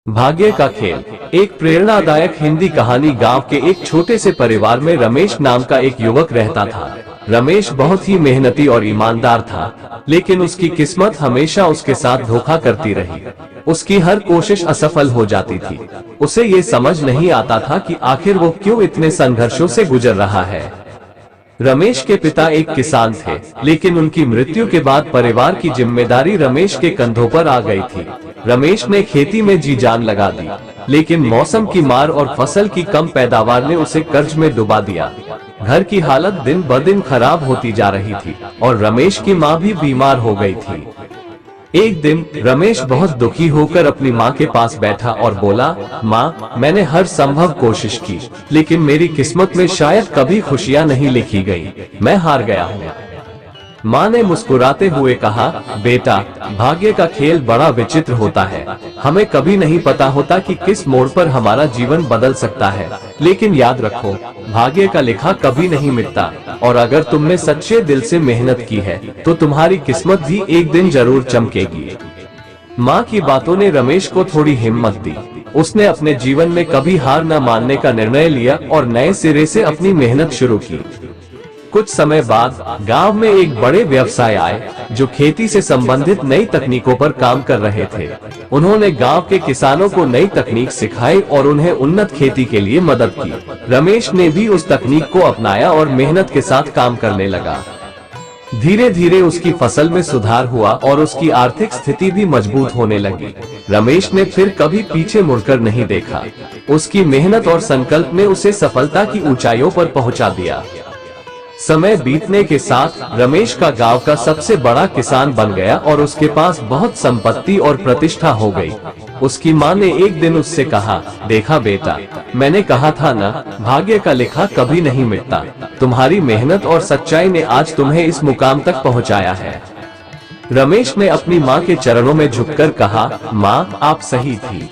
भाग्य का खेल। एक प्रेरणादायक हिंदी कहानी। गांव के एक छोटे से परिवार में रमेश नाम का एक युवक रहता था। रमेश बहुत ही मेहनती और ईमानदार था, लेकिन उसकी किस्मत हमेशा उसके साथ धोखा करती रही। उसकी हर कोशिश असफल हो जाती थी। उसे ये समझ नहीं आता था कि आखिर वो क्यों इतने संघर्षों से गुजर रहा है। रमेश के पिता एक किसान थे, लेकिन उनकी मृत्यु के बाद परिवार की जिम्मेदारी रमेश के कंधों पर आ गई थी। रमेश ने खेती में जी जान लगा दी, लेकिन मौसम की मार और फसल की कम पैदावार ने उसे कर्ज में डुबा दिया। घर की हालत दिन ब दिन खराब होती जा रही थी और रमेश की माँ भी बीमार हो गई थी। एक दिन रमेश बहुत दुखी होकर अपनी माँ के पास बैठा और बोला, माँ, मैंने हर संभव कोशिश की, लेकिन मेरी किस्मत में शायद कभी खुशियाँ नहीं लिखी गई। मैं हार गया हूँ। माँ ने मुस्कुराते हुए कहा, बेटा, भाग्य का खेल बड़ा विचित्र होता है। हमें कभी नहीं पता होता कि किस मोड़ पर हमारा जीवन बदल सकता है। लेकिन याद रखो, भाग्य का लिखा कभी नहीं मिटता, और अगर तुमने सच्चे दिल से मेहनत की है तो तुम्हारी किस्मत भी एक दिन जरूर चमकेगी। माँ की बातों ने रमेश को थोड़ी हिम्मत दी। उसने अपने जीवन में कभी हार न मानने का निर्णय लिया और नए सिरे से अपनी मेहनत शुरू की। कुछ समय बाद गांव में एक बड़े व्यवसाय आए जो खेती से संबंधित नई तकनीकों पर काम कर रहे थे। उन्होंने गांव के किसानों को नई तकनीक सिखाई और उन्हें उन्नत खेती के लिए मदद की। रमेश ने भी उस तकनीक को अपनाया और मेहनत के साथ काम करने लगा। धीरे धीरे उसकी फसल में सुधार हुआ और उसकी आर्थिक स्थिति भी मजबूत होने लगी। रमेश ने फिर कभी पीछे मुड़कर नहीं देखा। उसकी मेहनत और संकल्प ने उसे सफलता की ऊंचाइयों पर पहुंचा दिया। समय बीतने के साथ रमेश का गांव का सबसे बड़ा किसान बन गया और उसके पास बहुत संपत्ति और प्रतिष्ठा हो गई। उसकी माँ ने एक दिन उससे कहा, देखा बेटा, मैंने कहा था ना, भाग्य का लिखा कभी नहीं मिटता। तुम्हारी मेहनत और सच्चाई ने आज तुम्हें इस मुकाम तक पहुँचाया है। रमेश ने अपनी माँ के चरणों में झुककर कहा, माँ, आप सही थी।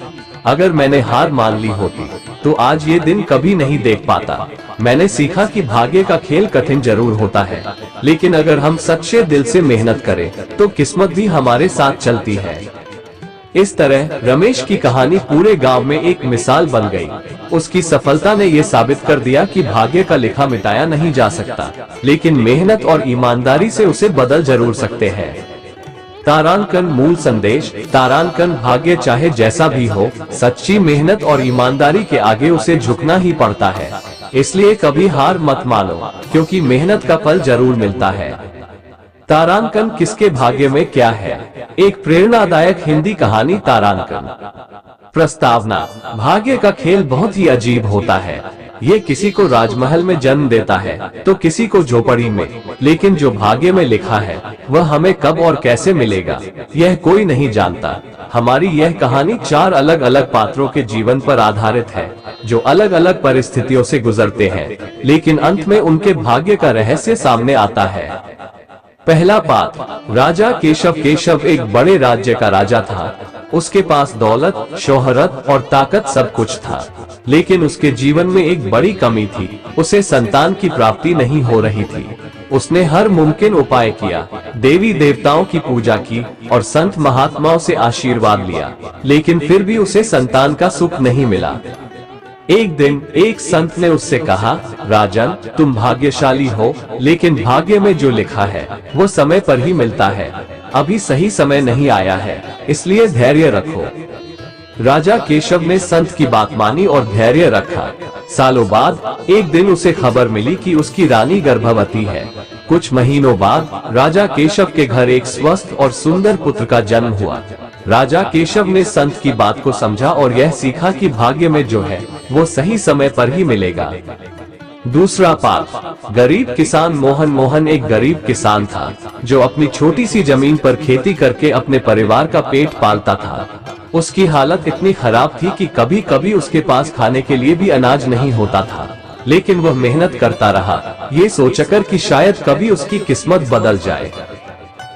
अगर मैंने हार मान ली होती तो आज ये दिन कभी नहीं देख पाता। मैंने सीखा कि भाग्य का खेल कठिन जरूर होता है, लेकिन अगर हम सच्चे दिल से मेहनत करें तो किस्मत भी हमारे साथ चलती है। इस तरह रमेश की कहानी पूरे गांव में एक मिसाल बन गई। उसकी सफलता ने ये साबित कर दिया कि भाग्य का लिखा मिटाया नहीं जा सकता, लेकिन मेहनत और ईमानदारी से उसे बदल जरूर सकते हैं। तारांकन मूल संदेश। तारांकन भाग्य चाहे जैसा भी हो, सच्ची मेहनत और ईमानदारी के आगे उसे झुकना ही पड़ता है। इसलिए कभी हार मत मानो, क्योंकि मेहनत का फल जरूर मिलता है। तारांकन किसके भाग्य में क्या है? एक प्रेरणादायक हिंदी कहानी तारांकन। प्रस्तावना। भाग्य का खेल बहुत ही अजीब होता है। ये किसी को राजमहल में जन्म देता है तो किसी को झोपड़ी में, लेकिन जो भाग्य में लिखा है वह हमें कब और कैसे मिलेगा, यह कोई नहीं जानता। हमारी यह कहानी 4 अलग अलग पात्रों के जीवन पर आधारित है, जो अलग अलग परिस्थितियों से गुजरते हैं, लेकिन अंत में उनके भाग्य का रहस्य सामने आता है। पहला पात्र, राजा केशव। केशव एक बड़े राज्य का राजा था। उसके पास दौलत, शोहरत और ताकत सब कुछ था, लेकिन उसके जीवन में एक बड़ी कमी थी। उसे संतान की प्राप्ति नहीं हो रही थी। उसने हर मुमकिन उपाय किया, देवी देवताओं की पूजा की और संत महात्माओं से आशीर्वाद लिया, लेकिन फिर भी उसे संतान का सुख नहीं मिला। एक दिन एक संत ने उससे कहा, राजन, तुम भाग्यशाली हो, लेकिन भाग्य में जो लिखा है वो समय पर ही मिलता है। अभी सही समय नहीं आया है, इसलिए धैर्य रखो। राजा केशव ने संत की बात मानी और धैर्य रखा। सालों बाद एक दिन उसे खबर मिली कि उसकी रानी गर्भवती है। कुछ महीनों बाद राजा केशव के घर एक स्वस्थ और सुंदर पुत्र का जन्म हुआ। राजा केशव ने संत की बात को समझा और यह सीखा कि भाग्य में जो है वो सही समय पर ही मिलेगा। दूसरा पात्र, गरीब किसान मोहन। मोहन एक गरीब किसान था जो अपनी छोटी सी जमीन पर खेती करके अपने परिवार का पेट पालता था। उसकी हालत इतनी खराब थी कि कभी कभी उसके पास खाने के लिए भी अनाज नहीं होता था, लेकिन वह मेहनत करता रहा, ये सोचकर कि शायद कभी उसकी किस्मत बदल जाए।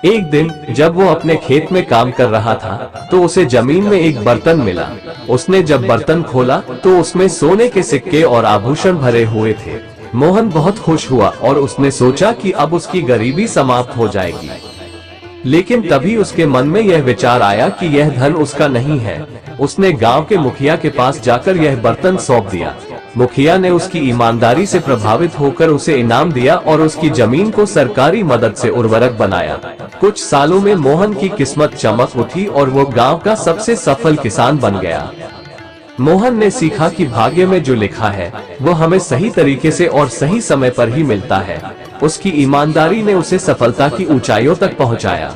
एक दिन जब वो अपने खेत में काम कर रहा था तो उसे जमीन में एक बर्तन मिला। उसने जब बर्तन खोला तो उसमें सोने के सिक्के और आभूषण भरे हुए थे। मोहन बहुत खुश हुआ और उसने सोचा कि अब उसकी गरीबी समाप्त हो जाएगी। लेकिन तभी उसके मन में यह विचार आया कि यह धन उसका नहीं है, उसने गांव के मुखिया के पास जाकर यह बर्तन सौंप दिया। मुखिया ने उसकी ईमानदारी से प्रभावित होकर उसे इनाम दिया और उसकी जमीन को सरकारी मदद से उर्वरक बनाया। कुछ सालों में मोहन की किस्मत चमक उठी और वो गांव का सबसे सफल किसान बन गया। मोहन ने सीखा कि भाग्य में जो लिखा है वो हमें सही तरीके से और सही समय पर ही मिलता है। उसकी ईमानदारी ने उसे सफलता की ऊंचाइयों तक पहुंचाया।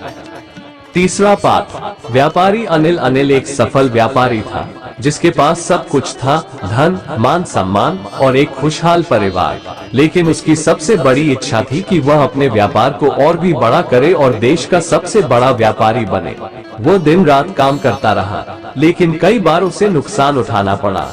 तीसरा पाठ, व्यापारी अनिल। अनिल एक सफल व्यापारी था जिसके पास सब कुछ था, धन, मान सम्मान और एक खुशहाल परिवार। लेकिन उसकी सबसे बड़ी इच्छा थी कि वह अपने व्यापार को और भी बड़ा करे और देश का सबसे बड़ा व्यापारी बने। वो दिन रात काम करता रहा, लेकिन कई बार उसे नुकसान उठाना पड़ा।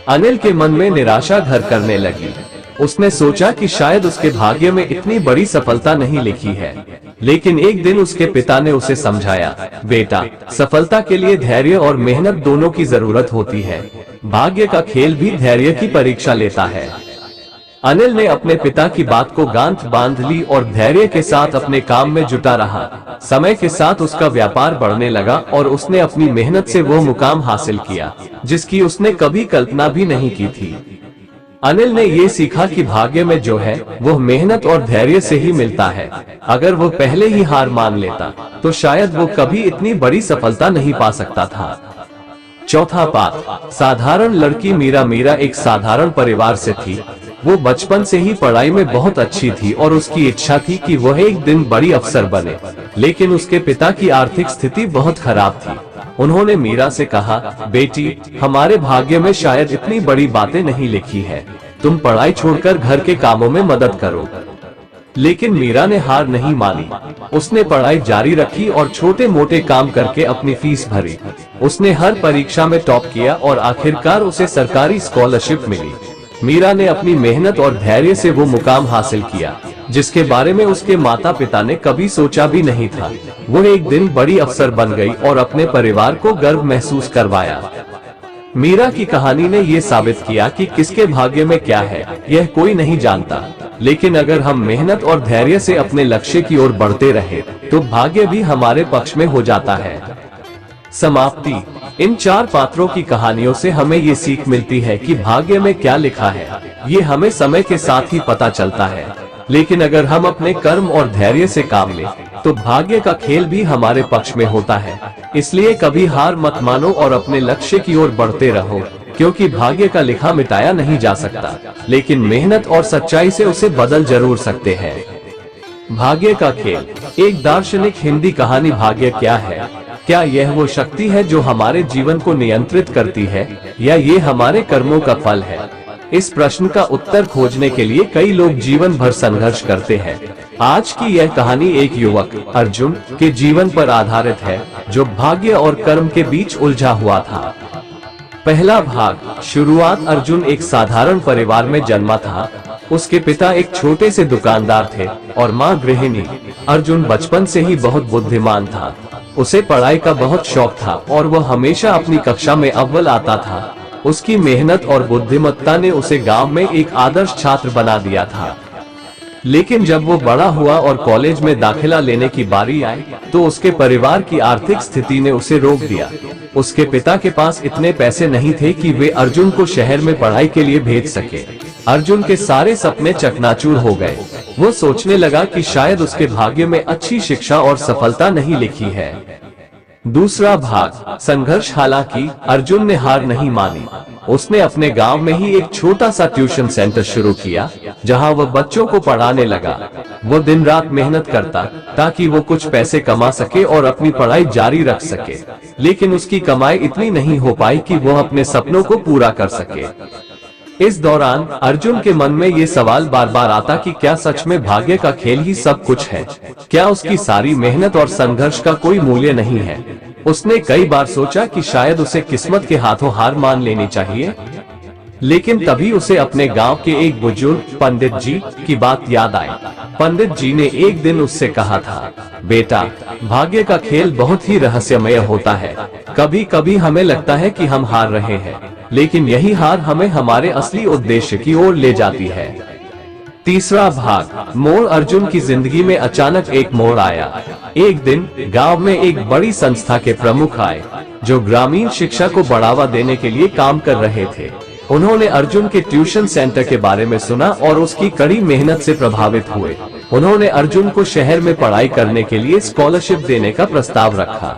अनिल के मन में निराशा घर करने लगी। उसने सोचा कि शायद उसके भाग्य में इतनी बड़ी सफलता नहीं लिखी है। लेकिन एक दिन उसके पिता ने उसे समझाया, बेटा, सफलता के लिए धैर्य और मेहनत दोनों की जरूरत होती है। भाग्य का खेल भी धैर्य की परीक्षा लेता है। अनिल ने अपने पिता की बात को गांठ बांध ली और धैर्य के साथ अपने काम में जुटा रहा। समय के साथ उसका व्यापार बढ़ने लगा और उसने अपनी मेहनत से वो मुकाम हासिल किया जिसकी उसने कभी कल्पना भी नहीं की थी। अनिल ने ये सीखा कि भाग्य में जो है वो मेहनत और धैर्य से ही मिलता है। अगर वो पहले ही हार मान लेता तो शायद वो कभी इतनी बड़ी सफलता नहीं पा सकता था। चौथा पाठ, साधारण लड़की मीरा। मीरा एक साधारण परिवार से थी। वो बचपन से ही पढ़ाई में बहुत अच्छी थी और उसकी इच्छा थी कि वह एक दिन बड़ी अफसर बने। लेकिन उसके पिता की आर्थिक स्थिति बहुत खराब थी। उन्होंने मीरा से कहा, बेटी, हमारे भाग्य में शायद इतनी बड़ी बातें नहीं लिखी है। तुम पढ़ाई छोड़कर घर के कामों में मदद करो। लेकिन मीरा ने हार नहीं मानी। उसने पढ़ाई जारी रखी और छोटे मोटे काम करके अपनी फीस भरी। उसने हर परीक्षा में टॉप किया और आखिरकार उसे सरकारी स्कॉलरशिप मिली। मीरा ने अपनी मेहनत और धैर्य से वो मुकाम हासिल किया जिसके बारे में उसके माता पिता ने कभी सोचा भी नहीं था। वो एक दिन बड़ी अफसर बन गई और अपने परिवार को गर्व महसूस करवाया। मीरा की कहानी ने ये साबित किया कि किसके भाग्य में क्या है यह कोई नहीं जानता, लेकिन अगर हम मेहनत और धैर्य से अपने लक्ष्य की ओर बढ़ते रहे तो भाग्य भी हमारे पक्ष में हो जाता है। समाप्ति। इन चार पात्रों की कहानियों से हमें ये सीख मिलती है कि भाग्य में क्या लिखा है ये हमें समय के साथ ही पता चलता है। लेकिन अगर हम अपने कर्म और धैर्य से काम लें तो भाग्य का खेल भी हमारे पक्ष में होता है। इसलिए कभी हार मत मानो और अपने लक्ष्य की ओर बढ़ते रहो, क्योंकि भाग्य का लिखा मिटाया नहीं जा सकता, लेकिन मेहनत और सच्चाई से उसे बदल जरूर सकते हैं। भाग्य का खेल। एक दार्शनिक हिंदी कहानी। भाग्य क्या है? क्या यह वो शक्ति है जो हमारे जीवन को नियंत्रित करती है या ये हमारे कर्मों का फल है? इस प्रश्न का उत्तर खोजने के लिए कई लोग जीवन भर संघर्ष करते हैं। आज की यह कहानी एक युवक अर्जुन के जीवन पर आधारित है जो भाग्य और कर्म के बीच उलझा हुआ था। पहला भाग। शुरुआत। अर्जुन एक साधारण परिवार में जन्मा था। उसके पिता एक छोटे से दुकानदार थे और माँ गृहिणी। अर्जुन बचपन से ही बहुत बुद्धिमान था। उसे पढ़ाई का बहुत शौक था और वह हमेशा अपनी कक्षा में अव्वल आता था। उसकी मेहनत और बुद्धिमत्ता ने उसे गांव में एक आदर्श छात्र बना दिया था। लेकिन जब वो बड़ा हुआ और कॉलेज में दाखिला लेने की बारी आई तो उसके परिवार की आर्थिक स्थिति ने उसे रोक दिया। उसके पिता के पास इतने पैसे नहीं थे कि वे अर्जुन को शहर में पढ़ाई के लिए भेज सके। अर्जुन के सारे सपने चकनाचूर हो गए। वो सोचने लगा कि शायद उसके भाग्य में अच्छी शिक्षा और सफलता नहीं लिखी है। दूसरा भाग। संघर्ष। हालांकि अर्जुन ने हार नहीं मानी। उसने अपने गांव में ही एक छोटा सा ट्यूशन सेंटर शुरू किया जहां वह बच्चों को पढ़ाने लगा। वो दिन रात मेहनत करता ताकि वो कुछ पैसे कमा सके और अपनी पढ़ाई जारी रख सके। लेकिन उसकी कमाई इतनी नहीं हो पाई कि वो अपने सपनों को पूरा कर सके। इस दौरान अर्जुन के मन में ये सवाल बार बार आता कि क्या सच में भाग्य का खेल ही सब कुछ है? क्या उसकी सारी मेहनत और संघर्ष का कोई मूल्य नहीं है? उसने कई बार सोचा कि शायद उसे किस्मत के हाथों हार मान लेनी चाहिए। लेकिन तभी उसे अपने गांव के एक बुजुर्ग पंडित जी की बात याद आई। पंडित जी ने एक दिन उससे कहा था, बेटा, भाग्य का खेल बहुत ही रहस्यमय होता है। कभी कभी हमें लगता है कि हम हार रहे हैं, लेकिन यही हार हमें हमारे असली उद्देश्य की ओर ले जाती है। तीसरा भाग, मोड़। अर्जुन की जिंदगी में अचानक एक मोड़ आया। एक दिन गांव में एक बड़ी संस्था के प्रमुख आए जो ग्रामीण शिक्षा को बढ़ावा देने के लिए काम कर रहे थे। उन्होंने अर्जुन के ट्यूशन सेंटर के बारे में सुना और उसकी कड़ी मेहनत से प्रभावित हुए। उन्होंने अर्जुन को शहर में पढ़ाई करने के लिए स्कॉलरशिप देने का प्रस्ताव रखा।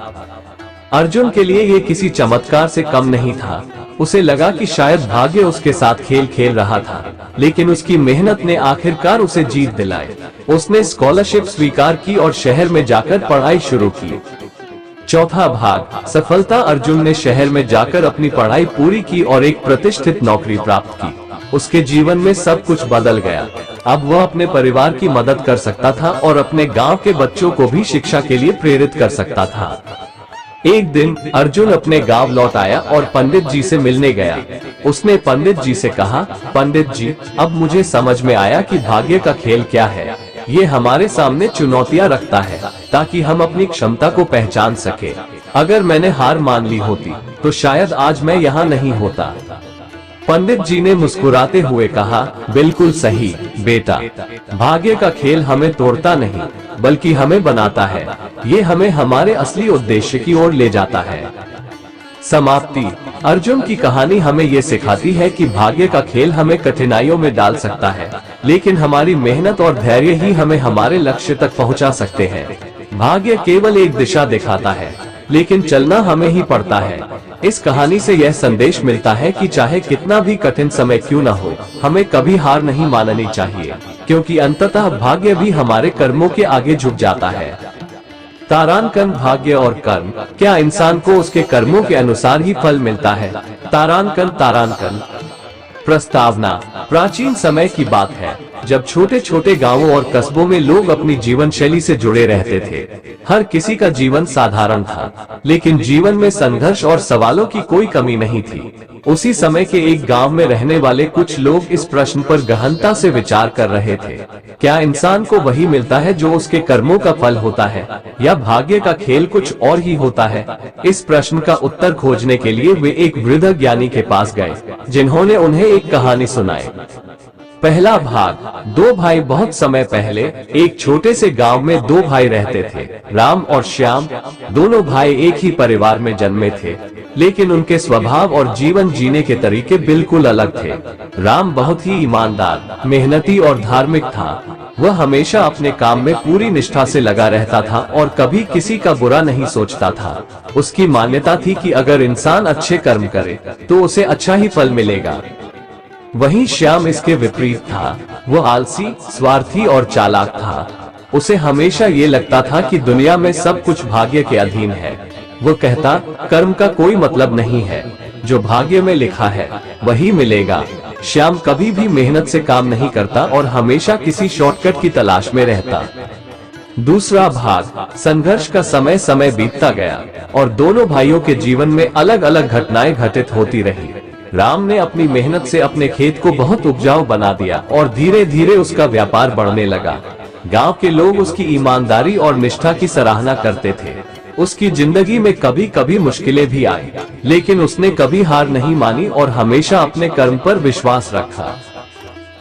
अर्जुन के लिए ये किसी चमत्कार से कम नहीं था। उसे लगा कि शायद भाग्य उसके साथ खेल खेल रहा था, लेकिन उसकी मेहनत ने आखिरकार उसे जीत दिलाई। उसने स्कॉलरशिप स्वीकार की और शहर में जाकर पढ़ाई शुरू की। चौथा भाग, सफलता। अर्जुन ने शहर में जाकर अपनी पढ़ाई पूरी की और एक प्रतिष्ठित नौकरी प्राप्त की। उसके जीवन में सब कुछ बदल गया। अब वह अपने परिवार की मदद कर सकता था और अपने गांव के बच्चों को भी शिक्षा के लिए प्रेरित कर सकता था। एक दिन अर्जुन अपने गांव लौट आया और पंडित जी से मिलने गया। उसने पंडित जी से कहा, पंडित जी, अब मुझे समझ में आया कि भाग्य का खेल क्या है। ये हमारे सामने चुनौतियां रखता है ताकि हम अपनी क्षमता को पहचान सके। अगर मैंने हार मान ली होती तो शायद आज मैं यहाँ नहीं होता। पंडित जी ने मुस्कुराते हुए कहा, बिल्कुल सही बेटा, भाग्य का खेल हमें तोड़ता नहीं बल्कि हमें बनाता है। ये हमें हमारे असली उद्देश्य की ओर ले जाता है। समाप्ति। अर्जुन की कहानी हमें ये सिखाती है कि भाग्य का खेल हमें कठिनाइयों में डाल सकता है, लेकिन हमारी मेहनत और धैर्य ही हमें हमारे लक्ष्य तक पहुंचा सकते हैं। भाग्य केवल एक दिशा दिखाता है, लेकिन चलना हमें ही पड़ता है। इस कहानी से यह संदेश मिलता है कि चाहे कितना भी कठिन समय क्यों न हो, हमें कभी हार नहीं माननी चाहिए, क्योंकि अंततः भाग्य भी हमारे कर्मों के आगे झुक जाता है। तारांकन, भाग्य और कर्म। क्या इंसान को उसके कर्मों के अनुसार ही फल मिलता है? तारांकन। प्रस्तावना। प्राचीन समय की बात है जब छोटे छोटे गांवों और कस्बों में लोग अपनी जीवन शैली से जुड़े रहते थे। हर किसी का जीवन साधारण था, लेकिन जीवन में संघर्ष और सवालों की कोई कमी नहीं थी। उसी समय के एक गांव में रहने वाले कुछ लोग इस प्रश्न पर गहनता से विचार कर रहे थे, क्या इंसान को वही मिलता है जो उसके कर्मों का फल होता है, या भाग्य का खेल कुछ और ही होता है? इस प्रश्न का उत्तर खोजने के लिए वे एक वृद्ध ज्ञानी के पास गए, जिन्होंने उन्हें एक कहानी सुनाई। पहला भाग, दो भाई। बहुत समय पहले एक छोटे से गांव में दो भाई रहते थे, राम और श्याम। दोनों भाई एक ही परिवार में जन्मे थे, लेकिन उनके स्वभाव और जीवन जीने के तरीके बिल्कुल अलग थे। राम बहुत ही ईमानदार, मेहनती और धार्मिक था। वह हमेशा अपने काम में पूरी निष्ठा से लगा रहता था और कभी किसी का बुरा नहीं सोचता था। उसकी मान्यता थी कि अगर इंसान अच्छे कर्म करे तो उसे अच्छा ही फल मिलेगा। वहीं श्याम इसके विपरीत था। वह आलसी, स्वार्थी और चालाक था। उसे हमेशा ये लगता था कि दुनिया में सब कुछ भाग्य के अधीन है। वो कहता, कर्म का कोई मतलब नहीं है, जो भाग्य में लिखा है वही मिलेगा। श्याम कभी भी मेहनत से काम नहीं करता और हमेशा किसी शॉर्टकट की तलाश में रहता। दूसरा भाग, संघर्ष का समय बीतता गया और दोनों भाइयों के जीवन में अलग अलग घटनाएं घटित होती रही। राम ने अपनी मेहनत से अपने खेत को बहुत उपजाऊ बना दिया और धीरे धीरे उसका व्यापार बढ़ने लगा। गांव के लोग उसकी ईमानदारी और निष्ठा की सराहना करते थे। उसकी जिंदगी में कभी कभी मुश्किलें भी आई, लेकिन उसने कभी हार नहीं मानी और हमेशा अपने कर्म पर विश्वास रखा।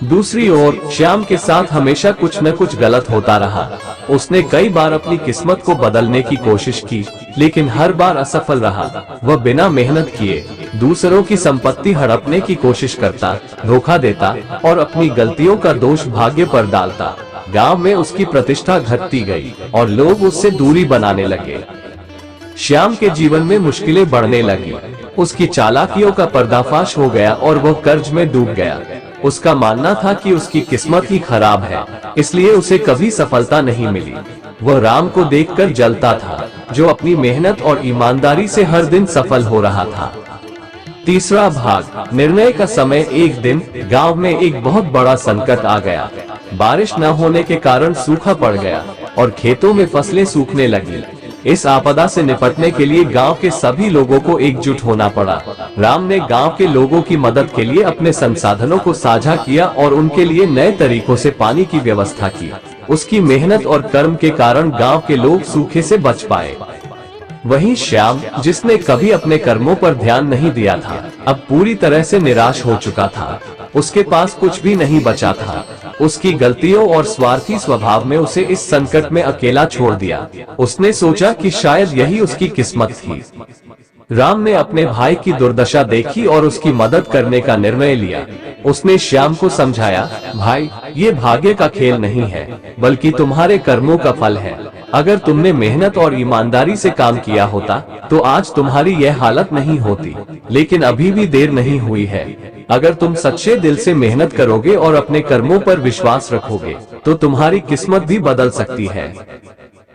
दूसरी ओर श्याम के साथ हमेशा कुछ न कुछ गलत होता रहा। उसने कई बार अपनी किस्मत को बदलने की कोशिश की, लेकिन हर बार असफल रहा। वह बिना मेहनत किए दूसरों की संपत्ति हड़पने की कोशिश करता, धोखा देता और अपनी गलतियों का दोष भाग्य पर डालता। गांव में उसकी प्रतिष्ठा घटती गई और लोग उससे दूरी बनाने लगे। श्याम के जीवन में मुश्किलें बढ़ने लगी। उसकी चालाकियों का पर्दाफाश हो गया और वह कर्ज में डूब गया। उसका मानना था कि उसकी किस्मत ही खराब है, इसलिए उसे कभी सफलता नहीं मिली। वह राम को देखकर जलता था, जो अपनी मेहनत और ईमानदारी से हर दिन सफल हो रहा था। तीसरा भाग, निर्णय का समय। एक दिन गांव में एक बहुत बड़ा संकट आ गया। बारिश न होने के कारण सूखा पड़ गया और खेतों में फसलें सूखने लगी। इस आपदा से निपटने के लिए गांव के सभी लोगों को एकजुट होना पड़ा। राम ने गांव के लोगों की मदद के लिए अपने संसाधनों को साझा किया और उनके लिए नए तरीकों से पानी की व्यवस्था की। उसकी मेहनत और कर्म के कारण गांव के लोग सूखे से बच पाए। वहीं श्याम, जिसने कभी अपने कर्मों पर ध्यान नहीं दिया था, अब पूरी तरह से निराश हो चुका था। उसके पास कुछ भी नहीं बचा था। उसकी गलतियों और स्वार्थी स्वभाव में उसे इस संकट में अकेला छोड़ दिया। उसने सोचा कि शायद यही उसकी किस्मत थी। राम ने अपने भाई की दुर्दशा देखी और उसकी मदद करने का निर्णय लिया। उसने श्याम को समझाया, भाई, ये भाग्य का खेल नहीं है, बल्कि तुम्हारे कर्मों का फल है। अगर तुमने मेहनत और ईमानदारी से काम किया होता तो आज तुम्हारी यह हालत नहीं होती। लेकिन अभी भी देर नहीं हुई है। अगर तुम सच्चे दिल से मेहनत करोगे और अपने कर्मों पर विश्वास रखोगे तो तुम्हारी किस्मत भी बदल सकती है।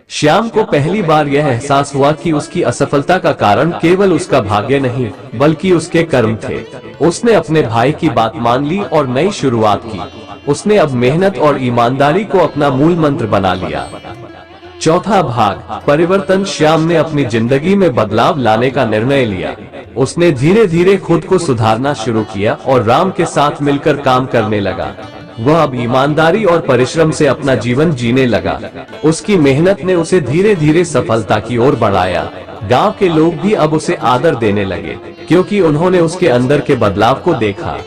श्याम को पहली बार यह एहसास हुआ कि उसकी असफलता का कारण केवल उसका भाग्य नहीं, बल्कि उसके कर्म थे। उसने अपने भाई की बात मान ली और नई शुरुआत की। उसने अब मेहनत और ईमानदारी को अपना मूल मंत्र बना लिया। चौथा भाग, परिवर्तन। श्याम ने अपनी जिंदगी में बदलाव लाने का निर्णय लिया। उसने धीरे धीरे खुद को सुधारना शुरू किया और राम के साथ मिलकर काम करने लगा। वह अब ईमानदारी और परिश्रम से अपना जीवन जीने लगा। उसकी मेहनत ने उसे धीरे धीरे सफलता की ओर बढ़ाया। गांव के लोग भी अब उसे आदर देने लगे, क्योंकि उन्होंने उसके अंदर के बदलाव को देखा।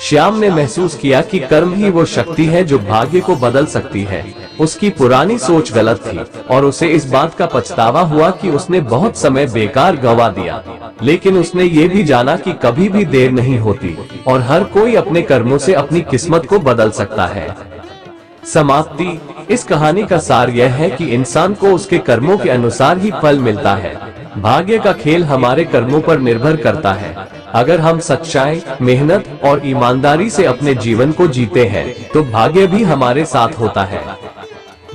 श्याम ने महसूस किया कि कर्म ही वो शक्ति है जो भाग्य को बदल सकती है। उसकी पुरानी सोच गलत थी और उसे इस बात का पछतावा हुआ कि उसने बहुत समय बेकार गंवा दिया। लेकिन उसने ये भी जाना कि कभी भी देर नहीं होती और हर कोई अपने कर्मों से अपनी किस्मत को बदल सकता है। समाप्ति। इस कहानी का सार यह है कि इंसान को उसके कर्मों के अनुसार ही फल मिलता है। भाग्य का खेल हमारे कर्मों पर निर्भर करता है। अगर हम सच्चाई, मेहनत और ईमानदारी से अपने जीवन को जीते हैं तो भाग्य भी हमारे साथ होता है।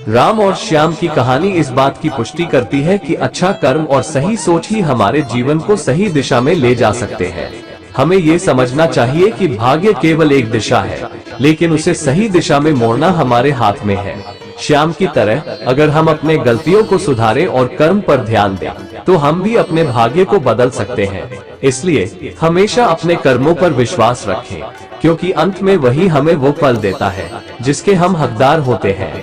राम और श्याम की कहानी इस बात की पुष्टि करती है कि अच्छा कर्म और सही सोच ही हमारे जीवन को सही दिशा में ले जा सकते हैं। हमें ये समझना चाहिए कि भाग्य केवल एक दिशा है, लेकिन उसे सही दिशा में मोड़ना हमारे हाथ में है। श्याम की तरह अगर हम अपने गलतियों को सुधारें और कर्म पर ध्यान दें तो हम भी अपने भाग्य को बदल सकते हैं। इसलिए हमेशा अपने कर्मों पर विश्वास रखें, क्योंकि अंत में वही हमें वो फल देता है जिसके हम हकदार होते हैं।